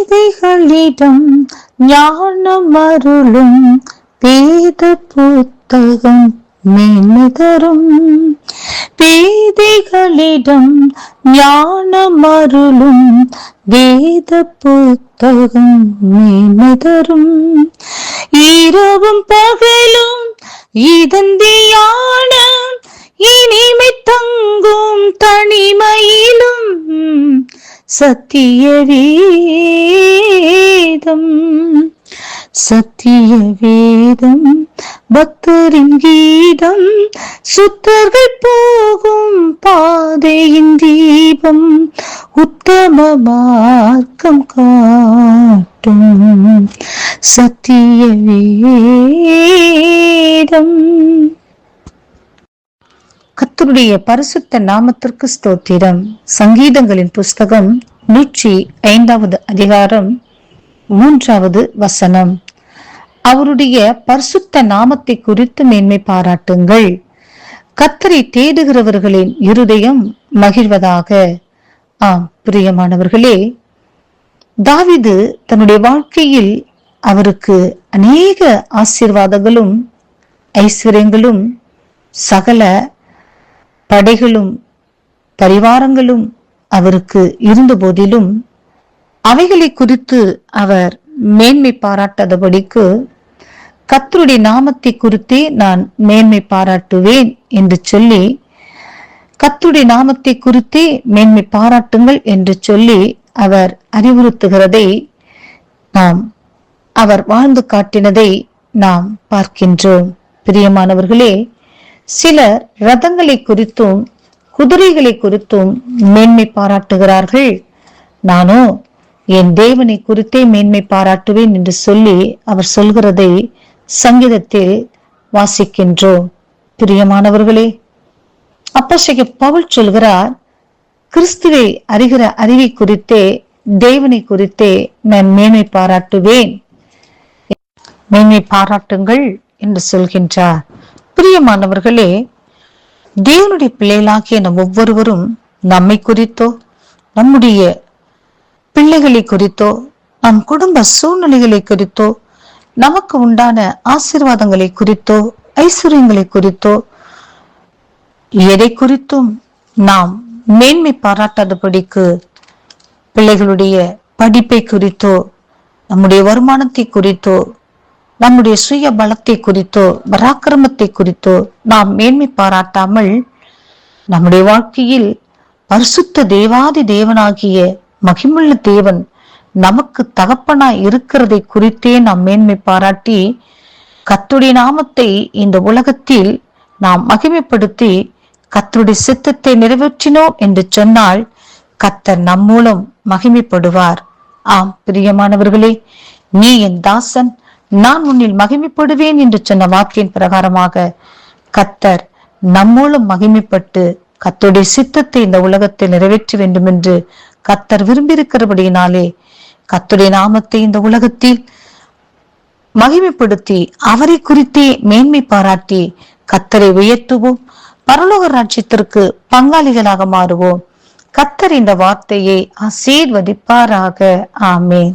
பேதைகளிடம் ஞானம் அருளும் வேத புத்தகம் மேன்மை தரும். பேதைகளிடம் ஞானம் அருளும் வேத புத்தகம் மேன்மை தரும். இரவும் பகலும் இதன் தியானம் இனிமை தங்கும் தனிமையிலும் சத்திய வேதம். சத்திய வேதம் பக்தரின் கீதம், சுத்தர்கள் போகும் பாதையின் தீபம், உத்தம மார்க்கம் காட்டும் சத்திய வேதம். கர்த்தருடைய பரிசுத்த நாமத்திற்கு ஸ்தோத்திரம். சங்கீதங்களின் புஸ்தகம் 105வது அதிகாரம் 3வது வசனம். அவருடைய பரிசுத்த நாமத்தை குறித்து மேன்மை பாராட்டுங்கள். கர்த்தரை தேடுகிறவர்களின் இருதயம் மகிழ்வதாக. ஆம் பிரியமானவர்களே, தாவீது தன்னுடைய வாழ்க்கையில் அவருக்கு அநேக ஆசீர்வாதங்களும் ஐஸ்வர்யங்களும் சகல படைகளும் பரிவாரங்களும் அவருக்கு இருந்த போதிலும் அவைகளை குறித்து அவர் மேன்மை பாராட்டாதபடிக்கு கர்த்தருடைய நாமத்தை குறித்தே நான் மேன்மை பாராட்டுவேன் என்று சொல்லி, கர்த்தருடைய நாமத்தை குறித்தே மேன்மை பாராட்டுங்கள் என்று சொல்லி அவர் அறிவுறுத்துகிறதை நாம், அவர் வாழ்ந்து காட்டினதை நாம் பார்க்கின்றோம். பிரியமானவர்களே, சிலர் ரதங்களை குறித்தும் குதிரைகளை குறித்தும் மேன்மை பாராட்டுகிறார்கள். நானோ என் தேவனை குறித்தே மேன்மை பாராட்டுவேன் என்று சொல்லி அவர் சொல்கிறதை சங்கீதத்தில் வாசிக்கின்றோம். பிரியமானவர்களே, அப்போஸ்தலன் பவுல் சொல்கிறார், கிறிஸ்துவை அறிகிற அறிவை குறித்தே தேவனை குறித்தே நான் மேன்மை பாராட்டுவேன், மேன்மை பாராட்டுங்கள் என்று சொல்கின்றார். பிரியமானவர்களே, தேவனுடைய பிள்ளைகளாகிய நம் ஒவ்வொருவரும் நம்மை குறித்தோ, நம்முடைய பிள்ளைகளை குறித்தோ, நம் குடும்ப சூழ்நிலைகளை குறித்தோ, நமக்கு உண்டான ஆசீர்வாதங்களை குறித்தோ, ஐஸ்வர்யங்களை குறித்தோ, எதை குறித்தும் நாம் மேன்மை பாராட்டாதபடிக்கு, பிள்ளைகளுடைய படிப்பை குறித்தோ, நம்முடைய வருமானத்தை குறித்தோ, நம்முடைய சுய பலத்தை குறித்தோ, பராக்கிரமத்தை குறித்தோ நாம் மேன்மை பாராட்டாமல், நம்முடைய வாழ்க்கையில் பரிசுத்த தேவாதி தேவனாகிய மகிமுள்ள தேவன் நமக்கு தகப்பனாய் இருக்கிறதை குறித்தே நாம் மேன்மை பாராட்டி, கர்த்தருடைய நாமத்தை இந்த உலகத்தில் நாம் மகிமைப்படுத்தி கர்த்தருடைய சித்தத்தை நிறைவேற்றினோம் என்று சொன்னால் கர்த்தர் நம் மூலம் மகிமைப்படுவார். ஆம் பிரியமானவர்களே, நீ என் தாசன், நான் உன்னில் மகிமைப்படுவேன் என்று சொன்ன வாக்கின் பிரகாரமாக கர்த்தர் நம் மூலம் மகிமைப்பட்டு கர்த்தருடைய சித்தத்தை இந்த உலகத்தில் நிறைவேற்ற வேண்டும் என்று கர்த்தர் விரும்பியிருக்கிறபடியினாலே கர்த்தருடைய நாமத்தை இந்த உலகத்தில் மகிமைப்படுத்தி அவரை குறித்தே மேன்மை பாராட்டி கர்த்தரை உயர்த்துவோம். பரலோக ராஜ்யத்திற்கு பங்காளிகளாக மாறுவோம். கர்த்தர் இந்த வார்த்தையை ஆசீர்வதிப்பாராக. ஆமென்.